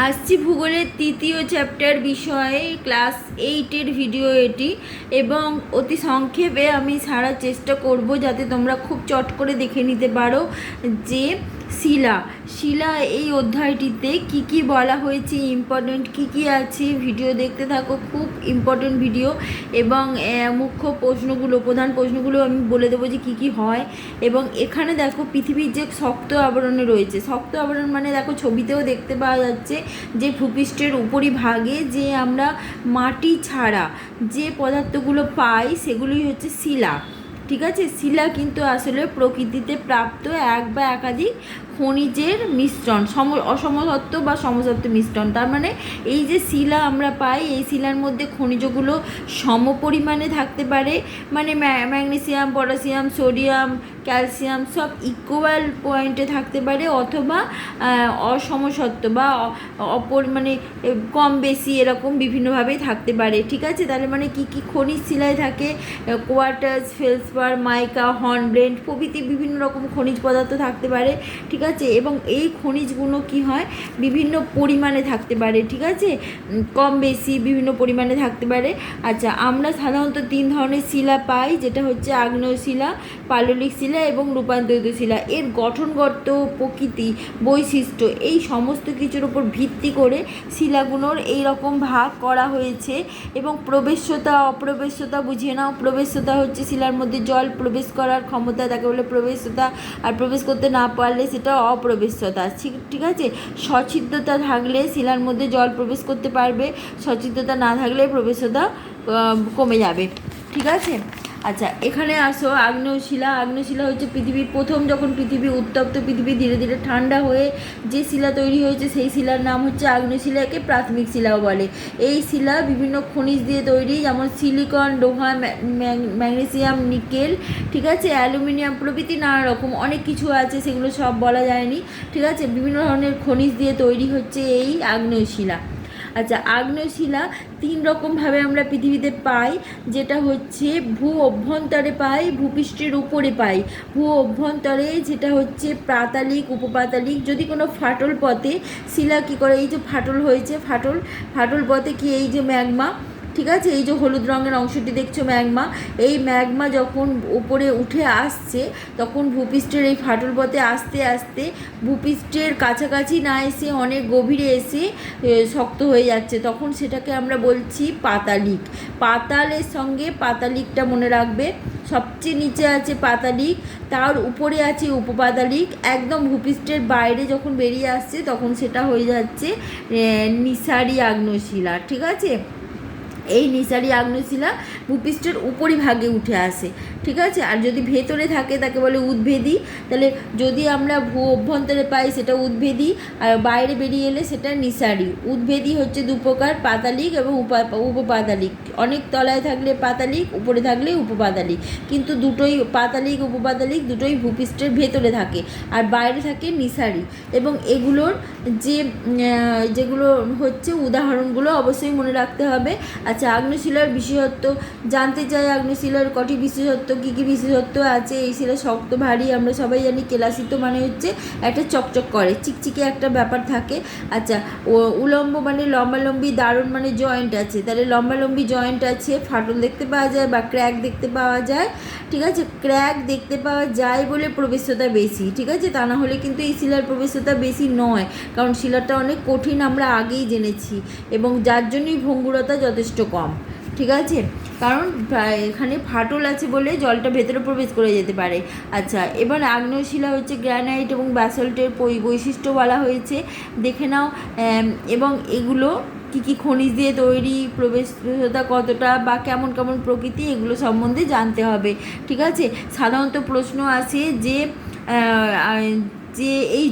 আসছি ভূগোলের তৃতীয় চ্যাপ্টার বিষয়ে ক্লাস 8-এর ভিডিও এটি, এবং অতি সংক্ষেপে আমি সারার চেষ্টা করব যাতে তোমরা খুব চট করে দেখে নিতে পারো যে শিলা এই অধ্যায়টিতে কি কি বলা হয়েছে, ইম্পর্টেন্ট কি কি আছে। ভিডিও দেখতে থাকো, খুব ইম্পর্টেন্ট ভিডিও। এবং মুখ্য প্রশ্নগুলো, প্রধান প্রশ্নগুলো আমি বলে দেবো যে কি কি হয়। এবং এখানে দেখো পৃথিবীর যে শক্ত আবরণে রয়েছে, শক্ত আবরণ মানে দেখো ছবিতেও দেখতে পাওয়া যাচ্ছে যে ভূপৃষ্ঠের উপরিভাগে যে আমরা মাটি ছাড়া যে পদার্থগুলো পাই সেগুলোই হচ্ছে শিলা। ঠিক আছে, শিলা কিন্তু আসলে প্রকৃতিতে প্রাপ্ত এক বা একাধিক খনিজের মিশ্রণ, অসমসত্ব বা সমসত্ব মিশ্রণ। তার মানে এই যে শিলা আমরা পাই, এই শিলার মধ্যে খনিজগুলো সমপরিমাণে থাকতে পারে, মানে ম্যাগনেসিয়াম, পটাশিয়াম, সোডিয়াম, ক্যালসিয়াম সব ইকুয়াল পয়েন্টে থাকতে পারে, অথবা অসমসত্ব বা মানে কম বেশি এরকম বিভিন্নভাবেই থাকতে পারে। ঠিক আছে, তাহলে মানে কি কি খনিজ শিলায় থাকে? কোয়ার্টাজ, ফেলসপার, মাইকা, হর্নব্লেন্ড প্রভৃতি বিভিন্ন রকম খনিজ পদার্থ থাকতে পারে। ঠিক আছে, এবং এই খনিজগুলো কি হয়, বিভিন্ন পরিমাণে থাকতে পারে। ঠিক আছে, কম বেশি বিভিন্ন পরিমাণে থাকতে পারে। আচ্ছা, আমরা সাধারণত 3 ধরনের শিলা পাই, যেটা হচ্ছে আগ্নেয় শিলা, পাললিক শিলা এবং রূপান্তরিত শিলা। এর গঠনগত প্রকৃতি, বৈশিষ্ট্য এই সমস্ত কিছুর উপর ভিত্তি করে শিলাগুলোর এই রকম ভাগ করা হয়েছে। এবং প্রবেশ্যতা, অপ্রবেশ্যতা বুঝিয়ে নাও। প্রবেশ্যতা হচ্ছে শিলার মধ্যে জল প্রবেশ করার ক্ষমতা, তাকে বলে প্রবেশ্যতা। আর প্রবেশ করতে না পারলে সেটা অপ্রবেশ্যতা। ঠিক আছে, সচ্ছিদ্রতা থাকলে শিলার মধ্যে জল প্রবেশ করতে পারবে, সচ্ছিদ্রতা না থাকলে প্রবেশ্যতা কমে যাবে। ঠিক আছে, আচ্ছা এখানে আসো। আগ্নেয় শিলা হচ্ছে পৃথিবীর প্রথম, যখন পৃথিবী উত্তপ্ত, পৃথিবী ধীরে ধীরে ঠান্ডা হয়ে যে শিলা তৈরি হয়েছে সেই শিলার নাম হচ্ছে আগ্নেয় শিলা। একে প্রাথমিক শিলাও বলে। এই শিলা বিভিন্ন খনিজ দিয়ে তৈরি, যেমন সিলিকন, লোহা, ম্যাগনেসিয়াম, নিকেল, ঠিক আছে, অ্যালুমিনিয়াম প্রভৃতি নানা রকম অনেক কিছু আছে, সেগুলো সব বলা যায়নি। ঠিক আছে, বিভিন্ন ধরনের খনিজ দিয়ে তৈরি হচ্ছে এই আগ্নেয় শিলা। আচ্ছা, আগ্নেয় শিলা 3 রকমভাবে আমরা পৃথিবীতে পাই, যেটা হচ্ছে ভূ অভ্যন্তরে পাই, ভূপৃষ্ঠের উপরে পাই। ভূ অভ্যন্তরে যেটা হচ্ছে পাতালিক, উপপাতালিক। যদি কোনো ফাটল পথে শিলা কী করে, এই যে ফাটল হয়েছে, ফাটল পথে কি এই যে ম্যাগমা, ঠিক আছে, এই যে হলুদ রঙের অংশটি দেখছো ম্যাগমা, এই ম্যাগমা যখন উপরে উঠে আসছে তখন ভূপৃষ্ঠের এই ফাটল পথে আস্তে আস্তে ভূপৃষ্ঠের কাছাকাছি না এসে অনেক গভীরে এসে শক্ত হয়ে যাচ্ছে, তখন সেটাকে আমরা বলছি পাতালিক। পাতালের সঙ্গে পাতালিকটা মনে রাখবে। সবচেয়ে নিচে আছে পাতালিক, তার উপরে আছে উপপাতালিক। একদম ভূপৃষ্ঠের বাইরে যখন বেরিয়ে আসছে তখন সেটা হয়ে যাচ্ছে নিঃসারী আগ্নেয় শিলা। ঠিক আছে, এই নিঃসারী আগ্নেয় শিলা ভূপৃষ্ঠের উপরিভাগে উঠে আসে। ঠিক আছে, আর যদি ভেতরে থাকে তাকে বলে উদ্ভেদী। তাহলে যদি আমরা ভূ অভ্যন্তরে পাই সেটা উদ্ভেদী, আর বাইরে বেরিয়ে এলে সেটা নিঃসারী। উদ্ভেদী হচ্ছে 2 প্রকার, পাতালিক এবং উপপাতালিক। অনেক তলায় থাকলে পাতালিক, উপরে থাকলে উপপাতালিক। কিন্তু দুটোই, পাতালিক উপপাতালিক দুটোই ভূপৃষ্ঠের ভেতরে থাকে, আর বাইরে থাকে নিঃসারী। এবং এগুলোর যেগুলো হচ্ছে উদাহরণগুলো অবশ্যই মনে রাখতে হবে। আচ্ছা, আগ্নেয় শিলার বিশেষত্ব জানতে চাই। আগ্নেয় শিলার কটি বিশেষত্ব, কী কী বিশেষত্ব আছে? এই শিলা শক্ত, ভারী, আমরা সবাই জানি। কেলাসিত মানে হচ্ছে একটা চকচক করে, চিকচিকে একটা ব্যাপার থাকে। আচ্ছা, উলম্ব মানে লম্বালম্বি, দারুণ মানে জয়েন্ট আছে। তাহলে লম্বালম্বি জয়েন্ট আছে, ফাটল দেখতে পাওয়া যায় বা ক্র্যাক দেখতে পাওয়া যায়। ঠিক আছে, ক্র্যাক দেখতে পাওয়া যায় বলে প্রবেশ্যতা বেশি। ঠিক আছে, তা না হলে কিন্তু এই শিলার প্রবেশ্যতা বেশি নয়, কারণ শিলাটা অনেক কঠিন, আমরা আগেই জেনেছি, এবং যার জন্যই ভঙ্গুরতা যথেষ্ট কম। ঠিক আছে, কারণ এখানে ফাটল আছে বলে জলটা ভেতরে প্রবেশ করে যেতে পারে। আচ্ছা, এবার আগ্নেয় শিলা হচ্ছে গ্রানাইট এবং ব্যাসল্টের বৈশিষ্ট্য বলা হয়েছে, দেখে নাও। এবং এগুলো কী কী খনিজ দিয়ে তৈরি, প্রবেশতা কতটা বা কেমন কেমন প্রকৃতি, এগুলো সম্বন্ধে জানতে হবে। ঠিক আছে, সাধারণত প্রশ্ন আসে যে এই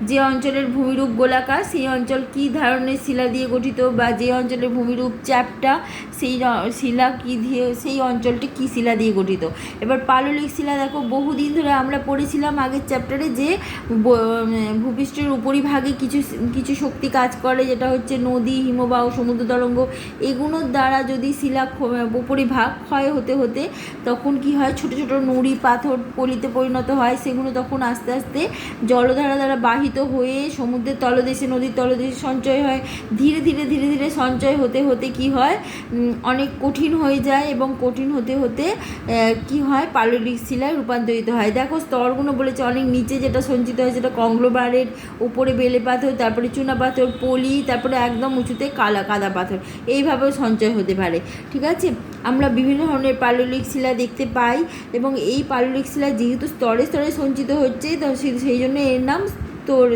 যে অঞ্চলের ভূমিরূপ গোলাকার সেই অঞ্চল কী ধরনের শিলা দিয়ে গঠিত, বা যে অঞ্চলের ভূমিরূপ চ্যাপ্টা সেই শিলা কী দিয়ে, সেই অঞ্চলটি কী শিলা দিয়ে গঠিত। এবার পাললিক শিলা দেখো, বহুদিন ধরে আমরা পড়েছিলাম আগের চ্যাপ্টারে যে ভূপৃষ্ঠের উপরিভাগে কিছু শক্তি কাজ করে, যেটা হচ্ছে নদী, হিমবাহ, সমুদ্র তরঙ্গ। এগুলোর দ্বারা যদি শিলা উপরিভাগ ক্ষয় হতে হতে তখন কি হয়, ছোট ছোট নুড়ি পাথর পলিতে পরিণত হয়। সেগুলো তখন আস্তে আস্তে জলধারা দ্বারা বাহিত বাহিত হয়ে সমুদ্রের তলদেশে, নদীর তলদেশে সঞ্চয় হয়। ধীরে ধীরে ধীরে ধীরে সঞ্চয় হতে হতে কি হয়, অনেক কঠিন হয়ে যায় এবং কঠিন হতে হতে কি হয়, পাললিক শিলায় রূপান্তরিত হয়। দেখো স্তরগুলো বলেছে অনেক নিচে যেটা সঞ্চিত হয় সেটা কংগ্লোমারেট, উপরে বেলে পাথর, তারপরে চুনা পাথর, পলি, তারপরে একদম উঁচুতে কাদা পাথর, এইভাবেও সঞ্চয় হতে পারে। ঠিক আছে, আমরা বিভিন্ন ধরনের পাললিক শিলা দেখতে পাই এবং এই পাললিক শিলা যেহেতু স্তরে স্তরে সঞ্চিত হচ্ছে, তো সেই জন্য এর নাম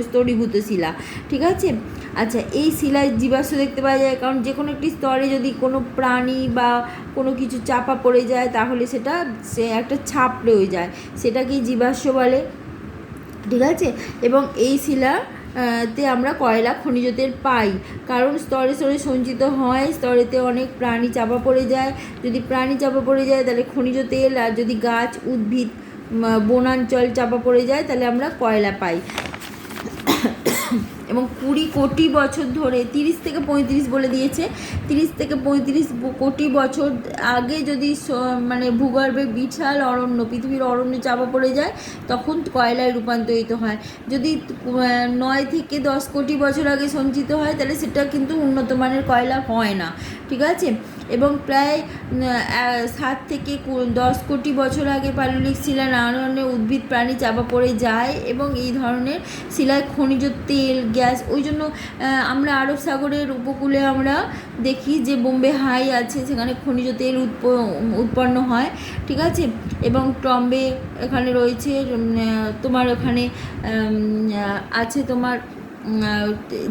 স্তরীভূত শিলা। ঠিক আছে, আচ্ছা, এই শিলায় জীবাশ্ম দেখতে পাওয়া যায়, কারণ যে কোনো একটি স্তরে যদি কোনো প্রাণী বা কোনো কিছু চাপা পড়ে যায় তাহলে সে একটা ছাপ রয়ে যায়, সেটাকেই জীবাশ্ম বলে। ঠিক আছে, এবং এই শিলা তে আমরা কয়লা খনিজ তেল পাই, কারণ স্তরে স্তরে সঞ্চিত হয়, স্তরেতে অনেক প্রাণী চাপা পড়ে যায়। যদি প্রাণী চাপা পড়ে যায় তাহলে খনিজ তেল, আর যদি গাছ, উদ্ভিদ, বনাঞ্চল চাপা পড়ে যায় তাহলে আমরা কয়লা পাই। এবং 20 কোটি বছর ধরে, 30 থেকে 35 বলে দিয়েছে, 30 থেকে 35 কোটি বছর আগে যদি মানে ভূগর্ভে বিশাল অরণ্য, পৃথিবীর অরণ্য চাপা পড়ে যায় তখন কয়লায় রূপান্তরিত হয়। যদি 9 থেকে 10 কোটি বছর আগে সঞ্চিত হয় তাহলে সেটা কিন্তু উন্নত মানের কয়লা হয় না। ঠিক আছে, এবং প্রায় 7 থেকে 10 কোটি বছর আগে পাললিক শিলা নানা ধরনের উদ্ভিদ প্রাণী চাপা পড়ে যায় এবং এই ধরনের শিলায় খনিজ তেল, গ্যাস, ওই জন্য আমরা আরব সাগরের উপকূলে আমরা দেখি যে বোম্বে হাই আছে, সেখানে খনিজ তেল উৎপন্ন হয়। ঠিক আছে, এবং টম্বে এখানে রয়েছে, তোমার ওখানে আছে তোমার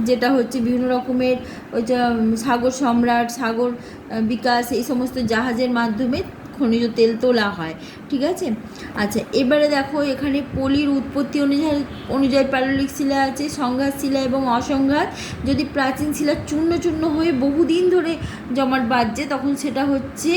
যেটা হচ্ছে বিভিন্ন রকমের ওই যে সাগর সম্রাট, সাগর বিকাশ, এই সমস্ত জাহাজের মাধ্যমে খনিজ তেল তোলা হয়। ঠিক আছে, আচ্ছা, এবারে দেখো এখানে পলির উৎপত্তি অনুযায়ী পাললিক শিলা আছে, সংঘাত শিলা এবং অসংঘাত। যদি প্রাচীন শিলা চূর্ণ চূর্ণ হয়ে বহুদিন ধরে জমাট বাঁধছে তখন সেটা হচ্ছে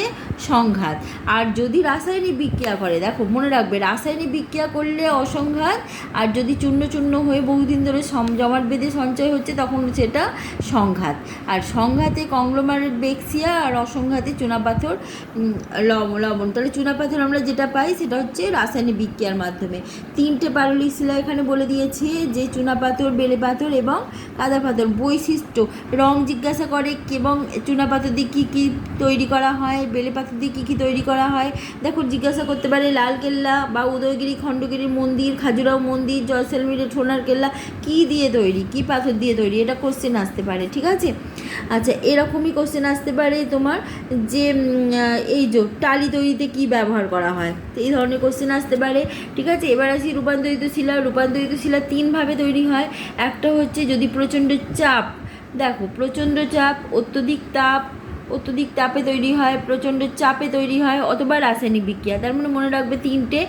সংঘাত। আর যদি রাসায়নিক বিক্রিয়া করে, দেখো মনে রাখবে, রাসায়নিক বিক্রিয়া করলে অসংঘাত, আর যদি চূর্ণ চূর্ণ হয়ে বহুদিন ধরে জমাট বেঁধে সঞ্চয় হচ্ছে তখন সেটা সংঘাত। আর সংঘাতে কংগ্লোমারেট বেক্সিয়া, আর অসংঘাতে চুনাপাথর, লবণ। তাহলে চুনাপাথর আমরা যেটা পাই সেটা হচ্ছে রাসায়নিক বিক্রিয়ার মাধ্যমে। 3টে পাললিক শিলা এখানে বলে দিয়েছে, যে চুনাপাথর, বেলে পাথর এবং কাদা পাথর। বৈশিষ্ট্য, রং জিজ্ঞাসা করে, এবং চুনাপাথর দিয়ে কী কী তৈরি করা হয়, বেলে পাথর দিয়ে কী কী তৈরি করা হয়। দেখো জিজ্ঞাসা করতে পারে লালকেল্লা বা উদয়গিরি খণ্ডগিরির মন্দির, খাজুরাও মন্দির, জয়সলমীরের সোনার কেল্লা কী দিয়ে তৈরি, কী পাথর দিয়ে তৈরি, এটা কোশ্চেন আসতে পারে। ঠিক আছে, আচ্ছা, এরকমই কোশ্চেন আসতে পারে তোমার যে এই যে টালি তৈরিতে কী ব্যবহার করা হয়, তো এই ধরনের কোশ্চেন আসতে পারে। ঠিক আছে, এবার আসি রূপান্তরিত শিলা। রূপান্তরিত শিলা 3ভাবে তৈরি হয়। একটা হচ্ছে যদি প্রচণ্ড চাপ, দেখো প্রচণ্ড চাপ, অত্যধিক তাপে তৈরি হয়, প্রচণ্ড চাপে তৈরি হয়, অথবা রাসায়নিক বিক্রিয়া। তার মানে মনে রাখবে 3টে,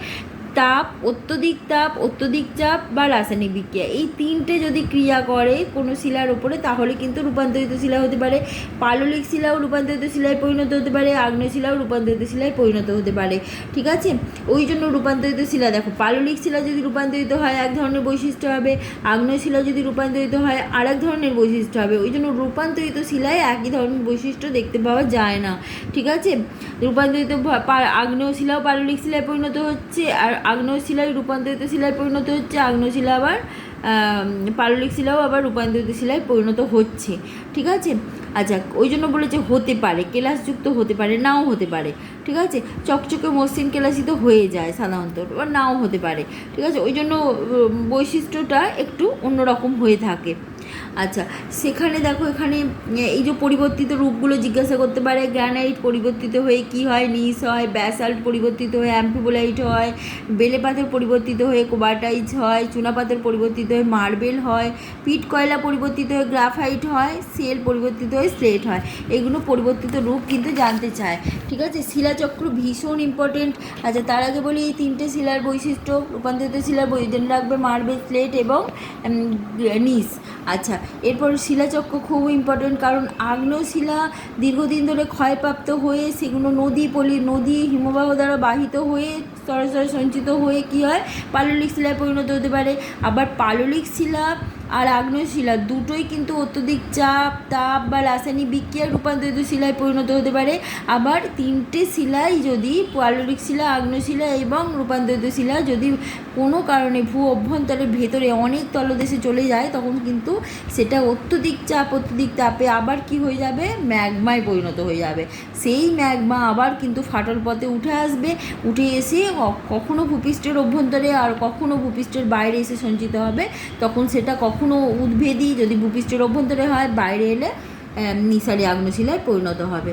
তাপ, অত্যধিক চাপ বা রাসায়নিক বিক্রিয়া, এই 3টে যদি ক্রিয়া করে কোনো শিলার ওপরে তাহলে কিন্তু রূপান্তরিত শিলা হতে পারে। পাললিক শিলাও রূপান্তরিত শিলায় পরিণত হতে পারে, আগ্নেয় শিলাও রূপান্তরিত শিলায় পরিণত হতে পারে। ঠিক আছে, ওই জন্য রূপান্তরিত শিলা, দেখো পাললিক শিলা যদি রূপান্তরিত হয় এক ধরনের বৈশিষ্ট্য হবে, আগ্নেয় শিলা যদি রূপান্তরিত হয় আর এক ধরনের বৈশিষ্ট্য হবে। ওই জন্য রূপান্তরিত শিলায় একই ধরনের বৈশিষ্ট্য দেখতে পাওয়া যায় না। ঠিক আছে, রূপান্তরিত আগ্নেয় শিলাও পাললিক শিলায় পরিণত হচ্ছে, আর আগ্নেয় শিলায় রূপান্তরিত শিলায় পরিণত হচ্ছে, আগ্নেয় শিলা আবার পাললিক শিলাও আবার রূপান্তরিত শিলায় পরিণত হচ্ছে। ঠিক আছে, আচ্ছা, ওই জন্য বলেছে হতে পারে, কেলাসযুক্ত হতে পারে, নাও হতে পারে। ঠিক আছে, চকচকে মসৃণ কেলাসিত হয়ে যায় সাধারণত, বা নাও হতে পারে। ঠিক আছে, ওই জন্য বৈশিষ্ট্যটা একটু অন্যরকম হয়ে থাকে। আচ্ছা, সেখানে দেখো এখানে এই যে পরিবর্তিত রূপগুলো জিজ্ঞাসা করতে পারে। গ্রানাইট পরিবর্তিত হয়ে কি হয়, নিস হয়, ব্যাসাল্ট পরিবর্তিত হয়ে অ্যাম্ফিবোলাইট হয়, বেলে পাথর পরিবর্তিত হয়ে কোবাটাইট হয়, চুনাপাথর পরিবর্তিত হয়ে মার্বেল হয়, পিট কয়লা পরিবর্তিত হয়ে গ্রাফাইট হয়, সেল পরিবর্তিত হয়ে স্লেট হয়। এগুলো পরিবর্তিত রূপ কিন্তু জানতে চায়। ঠিক আছে, শিলাচক্র ভীষণ ইম্পর্টেন্ট। আচ্ছা, তার আগে বলি এই 3টে শিলার বৈশিষ্ট্য, রূপান্তরিত শিলার জেনে রাখবে মার্বেল, স্লেট এবং নিস। আচ্ছা, এরপর শিলাচক্র খুব ইম্পর্টেন্ট, কারণ আগ্নেয় শিলা দীর্ঘদিন ধরে ক্ষয়প্রাপ্ত হয়ে সেগুলো নদী হিমবাহ দ্বারা বাহিত হয়ে স্তরে স্তরে সঞ্চিত হয়ে কী হয়, পাললিক শিলায় পরিণত হতে পারে। আবার পাললিক শিলা আর আগ্নেয় শিলা দুটোই কিন্তু অত্যধিক চাপ, তাপ বা রাসায়নিক বিক্রিয়ায় রূপান্তরিত শিলায় পরিণত হতে পারে। আবার তিনটে শিলাই যদি পাললিক শিলা, আগ্নেয় শিলা এবং রূপান্তরিত শিলা যদি কোনো কারণে ভূ অভ্যন্তরের ভেতরে অনেক তলদেশে চলে যায়, তখন কিন্তু সেটা অত্যধিক চাপ, অত্যধিক তাপে আবার কি হয়ে যাবে, ম্যাগমায় পরিণত হয়ে যাবে। সেই ম্যাগমা আবার কিন্তু ফাটল পথে উঠে আসবে, উঠে এসে কখনো ভূপৃষ্ঠের অভ্যন্তরে আর কখনো ভূপৃষ্ঠের বাইরে এসে সঞ্চিত হবে। তখন সেটা কখনো উদ্ভেদী, যদি ভূপৃষ্ঠের অভ্যন্তরে হয়, বাইরে এলে নিঃসারী আগ্নেয় শিলায় পরিণত হবে।